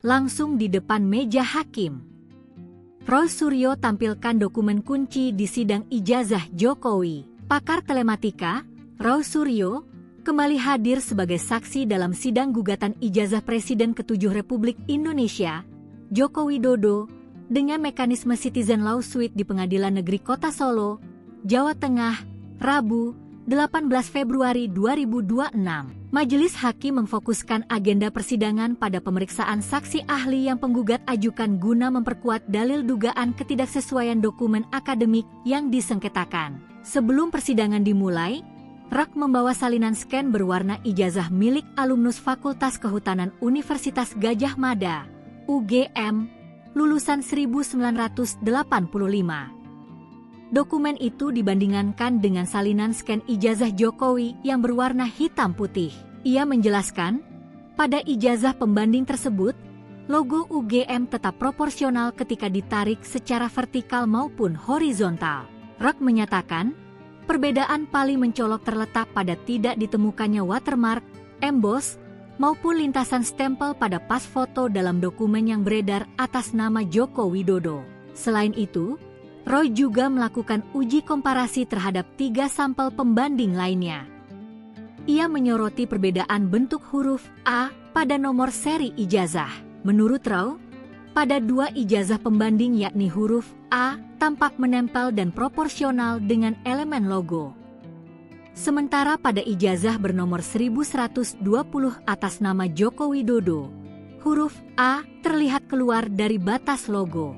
langsung di depan meja hakim. Roy Suryo tampilkan dokumen kunci di sidang ijazah Jokowi. Pakar telematika, Roy Suryo, kembali hadir sebagai saksi dalam sidang gugatan ijazah Presiden ke-7 Republik Indonesia, Joko Widodo, dengan mekanisme citizen lawsuit di Pengadilan Negeri Kota Solo, Jawa Tengah, Rabu, 18 Februari 2026. Majelis Hakim memfokuskan agenda persidangan pada pemeriksaan saksi ahli yang penggugat ajukan guna memperkuat dalil dugaan ketidaksesuaian dokumen akademik yang disengketakan. Sebelum persidangan dimulai, Rak membawa salinan scan berwarna ijazah milik alumnus Fakultas Kehutanan Universitas Gadjah Mada, UGM, lulusan 1985. Dokumen itu dibandingkan dengan salinan scan ijazah Jokowi yang berwarna hitam putih. Ia menjelaskan, pada ijazah pembanding tersebut, logo UGM tetap proporsional ketika ditarik secara vertikal maupun horizontal. Rak menyatakan, perbedaan paling mencolok terletak pada tidak ditemukannya watermark, emboss, maupun lintasan stempel pada pas foto dalam dokumen yang beredar atas nama Joko Widodo. Selain itu, Roy juga melakukan uji komparasi terhadap 3 sampel pembanding lainnya. Ia menyoroti perbedaan bentuk huruf A pada nomor seri ijazah. Menurut Roy, pada 2 ijazah pembanding yakni huruf A tampak menempel dan proporsional dengan elemen logo. Sementara pada ijazah bernomor 1120 atas nama Joko Widodo, huruf A terlihat keluar dari batas logo.